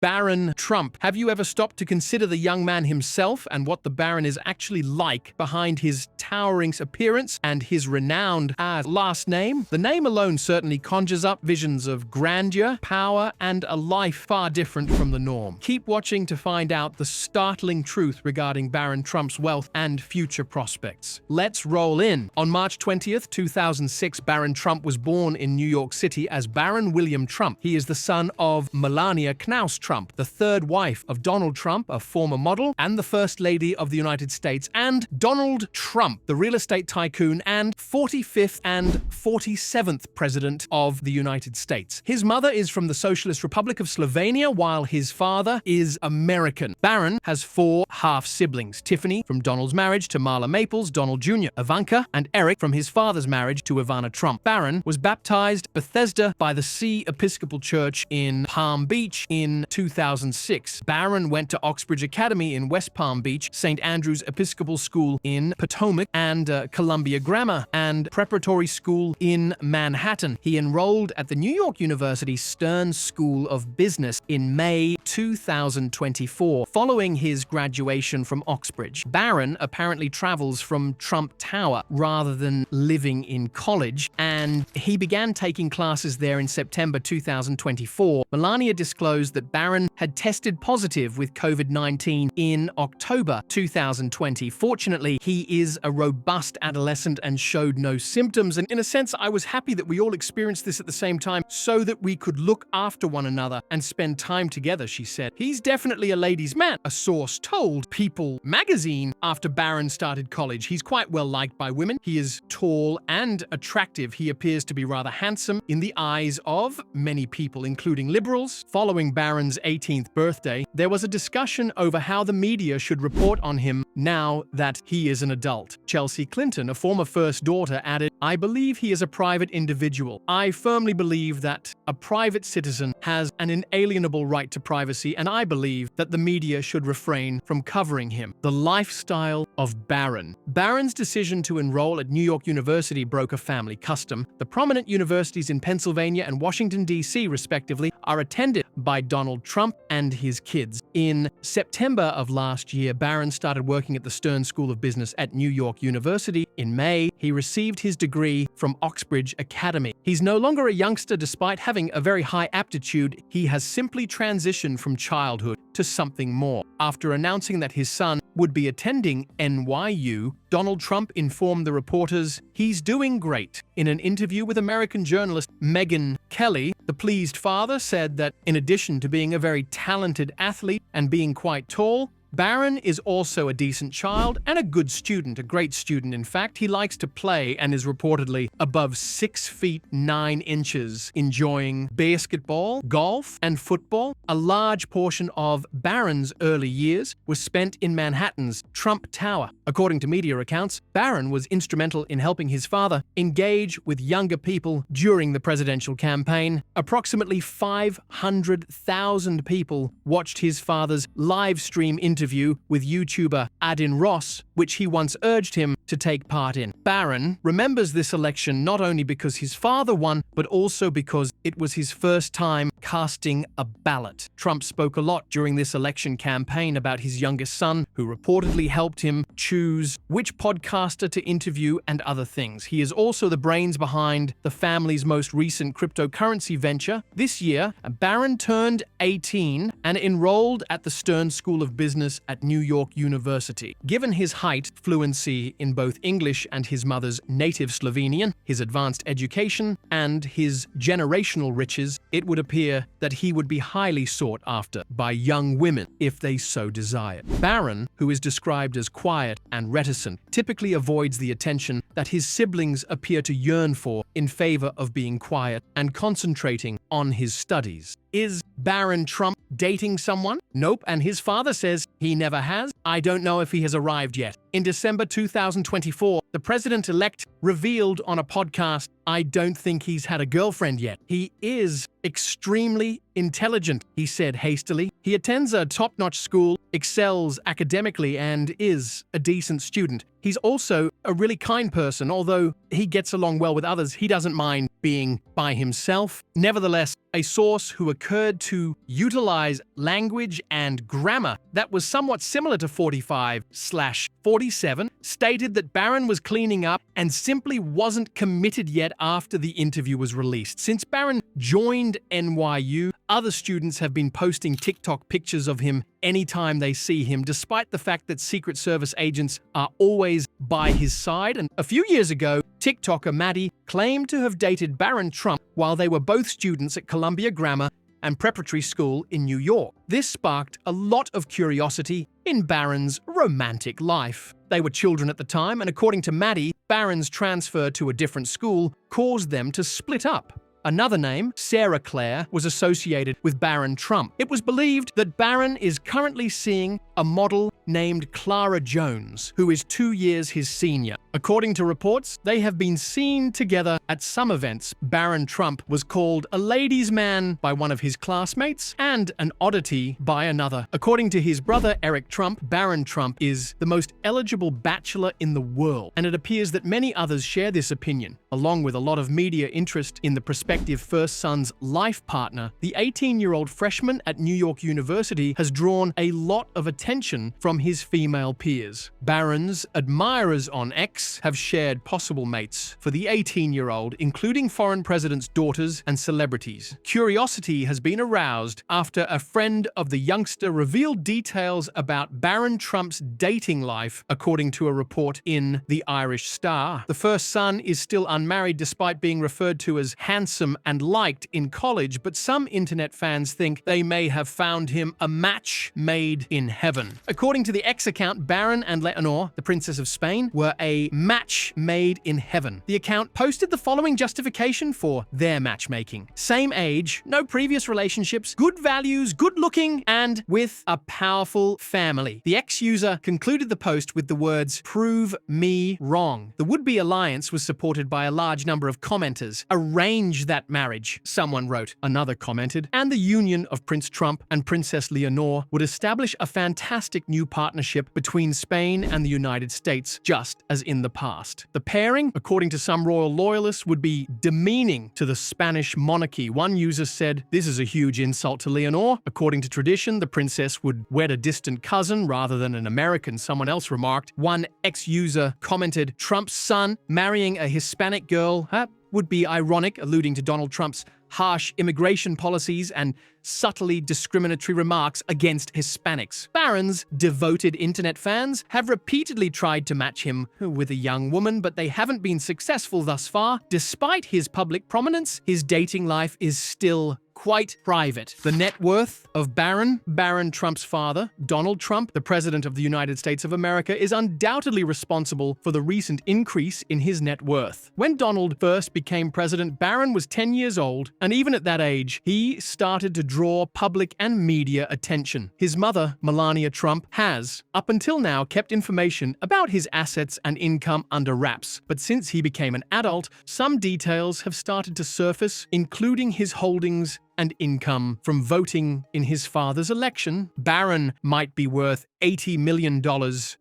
Barron Trump. Have you ever stopped to consider the young man himself and what the Barron is actually like behind his towering appearance and his renowned last name? The name alone certainly conjures up visions of grandeur, power, and a life far different from the norm. Keep watching to find out the startling truth regarding Barron Trump's wealth and future prospects. Let's roll in. On March 20th, 2006, Barron Trump was born in New York City as Barron William Trump. He is the son of Melania Knaus Trump, the third wife of Donald Trump, a former model, and the First Lady of the United States, and Donald Trump, the real estate tycoon and 45th and 47th President of the United States. His mother is from the Socialist Republic of Slovenia, while his father is American. Barron has 4 half-siblings: Tiffany from Donald's marriage to Marla Maples, Donald Jr., Ivanka, and Eric from his father's marriage to Ivana Trump. Barron was baptized Bethesda by the Sea Episcopal Church in Palm Beach in 2006. Barron went to Oxbridge Academy in West Palm Beach, St. Andrew's Episcopal School in Potomac, and Columbia Grammar and Preparatory School in Manhattan. He enrolled at the New York University Stern School of Business in May 2024, following his graduation from Oxbridge. Barron apparently travels from Trump Tower rather than living in college, and he began taking classes there in September 2024. Melania disclosed that Barron had tested positive with COVID-19 in October 2020. Fortunately, he is a robust adolescent and showed no symptoms, and in a sense, I was happy that we all experienced this at the same time so that we could look after one another and spend time together, she said. He's definitely a ladies' man, a source told People magazine after Barron started college. He's quite well liked by women. He is tall and attractive. He appears to be rather handsome in the eyes of many people, including liberals. Following Barron's 18th birthday, there was a discussion over how the media should report on him now that he is an adult. Chelsea Clinton, a former first daughter, added, "I believe he is a private individual. I firmly believe that a private citizen has an inalienable right to privacy, and I believe that the media should refrain from covering him." The lifestyle of Barron. Barron's decision to enroll at New York University broke a family custom. The prominent universities in Pennsylvania and Washington, D.C., respectively, are attended by Donald Trump and his kids. In September of last year, Barron started working at the Stern School of Business at New York University. In May, he received his degree from Oxbridge Academy. He's no longer a youngster despite having a very high aptitude. He has simply transitioned from childhood to something more. After announcing that his son would be attending NYU, Donald Trump informed the reporters he's doing great. In an interview with American journalist Megyn Kelly, the pleased father said that in addition to being a very talented athlete and being quite tall, Barron is also a decent child and a good student, a great student in fact. He likes to play and is reportedly above 6 feet 9 inches, enjoying basketball, golf, and football. A large portion of Barron's early years was spent in Manhattan's Trump Tower. According to media accounts, Barron was instrumental in helping his father engage with younger people during the presidential campaign. Approximately 500,000 people watched his father's live stream interview with YouTuber Adin Ross, which he once urged him to take part in. Barron remembers this election not only because his father won, but also because it was his first time casting a ballot. Trump spoke a lot during this election campaign about his youngest son, who reportedly helped him choose which podcaster to interview and other things. He is also the brains behind the family's most recent cryptocurrency venture. This year, Barron turned 18 and enrolled at the Stern School of Business at New York University. Given his height, fluency in both English and his mother's native Slovenian, his advanced education, and his generational riches, it would appear that he would be highly sought after by young women if they so desired. Barron, who is described as quiet and reticent, typically avoids the attention that his siblings appear to yearn for in favor of being quiet and concentrating on his studies. Is Barron Trump dating someone? Nope, and his father says he never has. I don't know if he has arrived yet. In December 2024, The president-elect revealed on a podcast, "I don't think he's had a girlfriend yet. He is extremely intelligent," he said hastily. "He attends a top-notch school, excels academically, and is a decent student. He's also a really kind person. Although he gets along well with others, he doesn't mind being by himself." Nevertheless, a source who occurred to utilize language and grammar that was somewhat similar to 45/47 stated that Barron was cleaning up and simply wasn't committed yet after the interview was released. Since Barron joined NYU, other students have been posting TikTok pictures of him anytime they see him, despite the fact that Secret Service agents are always by his side. And a few years ago, TikToker Maddie claimed to have dated Barron Trump while they were both students at Columbia Grammar and Preparatory School in New York. This sparked a lot of curiosity in Barron's romantic life. They were children at the time, and according to Maddie, Barron's transfer to a different school caused them to split up. Another name, Sarah Claire, was associated with Barron Trump. It was believed that Barron is currently seeing a model named Clara Jones, who is 2 years his senior. According to reports, they have been seen together at some events. Barron Trump was called a ladies' man by one of his classmates and an oddity by another. According to his brother Eric Trump, Barron Trump is the most eligible bachelor in the world, and it appears that many others share this opinion. Along with a lot of media interest in the prospective first son's life partner, the 18-year-old freshman at New York University has drawn a lot of attention from his female peers. Barron's admirers on X have shared possible mates for the 18-year-old, including foreign presidents' daughters and celebrities. Curiosity has been aroused after a friend of the youngster revealed details about Barron Trump's dating life, according to a report in the Irish Star. The first son is still unmarried despite being referred to as handsome and liked in college, but some internet fans think they may have found him a match made in heaven. According to the X account, Barron and Leonor, the Princess of Spain, were a match made in heaven. The account posted the following justification for their matchmaking: same age, no previous relationships, good values, good looking, and with a powerful family. The X user concluded the post with the words, "Prove me wrong." The would-be alliance was supported by a large number of commenters. "Arrange that marriage," someone wrote. Another commented, "And the union of Prince Trump and Princess Leonor would establish a fantastic new partnership between Spain and the United States, just as in the past." The pairing, according to some royal loyalists, would be demeaning to the Spanish monarchy. One user said, "This is a huge insult to Leonor. According to tradition, the princess would wed a distant cousin rather than an American," someone else remarked. One ex-user commented, "Trump's son marrying a Hispanic girl would be ironic," alluding to Donald Trump's harsh immigration policies and subtly discriminatory remarks against Hispanics. Barron's devoted internet fans have repeatedly tried to match him with a young woman, but they haven't been successful thus far. Despite his public prominence, his dating life is still quite private. The net worth of Barron Trump's father, Donald Trump, the President of the United States of America, is undoubtedly responsible for the recent increase in his net worth. When Donald first became president, Barron was 10 years old, and even at that age, he started to draw public and media attention. His mother, Melania Trump, has, up until now, kept information about his assets and income under wraps. But since he became an adult, some details have started to surface, including his holdings and income from voting in his father's election. Barron might be worth $80 million,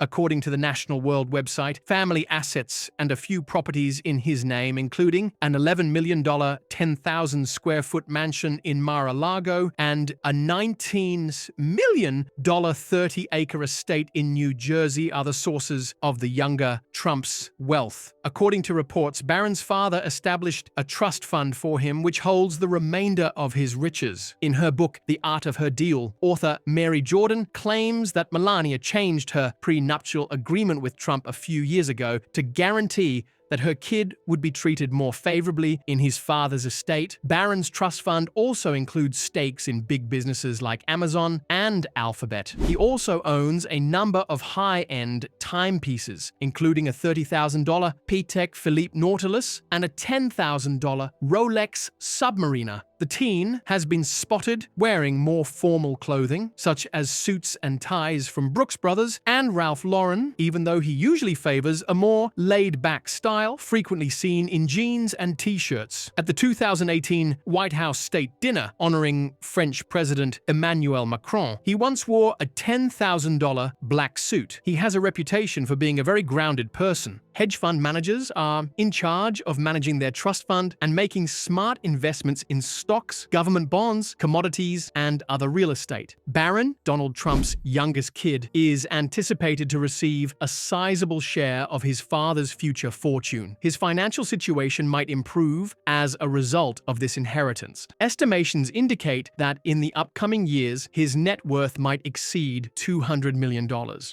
according to the National World website, family assets and a few properties in his name, including an $11 million 10,000 square foot mansion in Mar-a-Lago and a $19 million 30-acre estate in New Jersey are the sources of the younger Trump's wealth. According to reports, Barron's father established a trust fund for him, which holds the remainder of his riches. In her book, The Art of Her Deal, author Mary Jordan claims that Melania changed her prenuptial agreement with Trump a few years ago to guarantee that her kid would be treated more favorably in his father's estate. Barron's trust fund also includes stakes in big businesses like Amazon and Alphabet. He also owns a number of high-end timepieces, including a $30,000 Patek Philippe Nautilus and a $10,000 Rolex Submariner. The teen has been spotted wearing more formal clothing, such as suits and ties from Brooks Brothers and Ralph Lauren, even though he usually favors a more laid-back style, frequently seen in jeans and t-shirts. At the 2018 White House State Dinner honoring French President Emmanuel Macron, he once wore a $10,000 black suit. He has a reputation for being a very grounded person. Hedge fund managers are in charge of managing their trust fund and making smart investments in stocks, government bonds, commodities, and other real estate. Barron, Donald Trump's youngest kid, is anticipated to receive a sizable share of his father's future fortune. His financial situation might improve as a result of this inheritance. Estimations indicate that in the upcoming years, his net worth might exceed $200 million.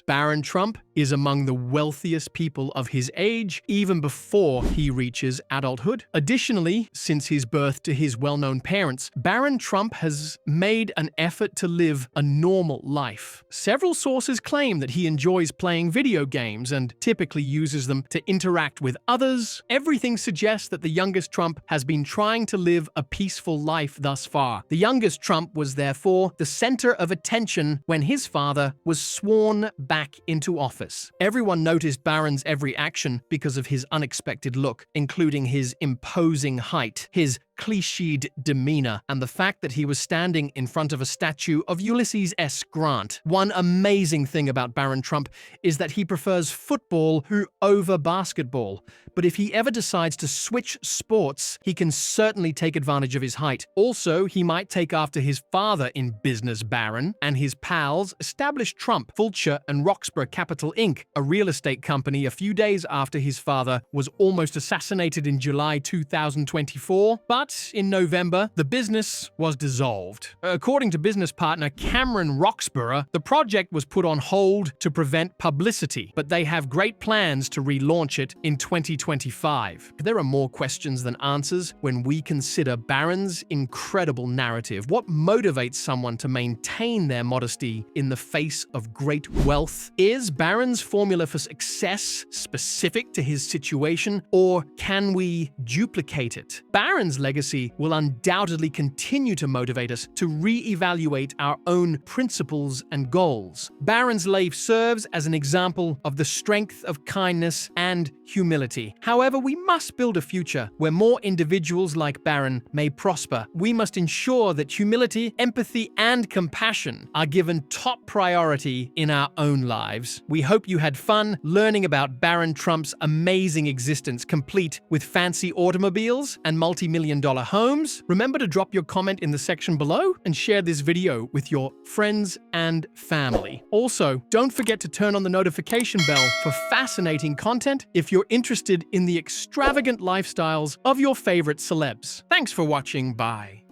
Barron Trump is among the wealthiest people of his age, even before he reaches adulthood. Additionally, since his birth to his well-known parents, Barron Trump has made an effort to live a normal life. Several sources claim that he enjoys playing video games and typically uses them to interact with others. Everything suggests that the youngest Trump has been trying to live a peaceful life thus far. The youngest Trump was therefore the center of attention when his father was sworn back into office. Everyone noticed Barron's every action because of his unexpected look, including his imposing height, his cliched demeanor, and the fact that he was standing in front of a statue of Ulysses S. Grant. One amazing thing about Barron Trump is that he prefers football over basketball, but if he ever decides to switch sports, he can certainly take advantage of his height. Also, he might take after his father in business. Barron and his pals established Trump, Fulcher and Roxburgh Capital Inc., a real estate company, a few days after his father was almost assassinated in July 2024, but in November, the business was dissolved. According to business partner Cameron Roxburgh, the project was put on hold to prevent publicity, but they have great plans to relaunch it in 2025. There are more questions than answers when we consider Barron's incredible narrative. What motivates someone to maintain their modesty in the face of great wealth? Is Barron's formula for success specific to his situation, or can we duplicate it? Barron's legacy will undoubtedly continue to motivate us to re-evaluate our own principles and goals. Barron's life serves as an example of the strength of kindness and humility. However, we must build a future where more individuals like Barron may prosper. We must ensure that humility, empathy, and compassion are given top priority in our own lives. We hope you had fun learning about Barron Trump's amazing existence, complete with fancy automobiles and multi-million-dollar homes. Remember to drop your comment in the section below and share this video with your friends and family. Also, don't forget to turn on the notification bell for fascinating content if you're interested in the extravagant lifestyles of your favorite celebs. Thanks for watching. Bye.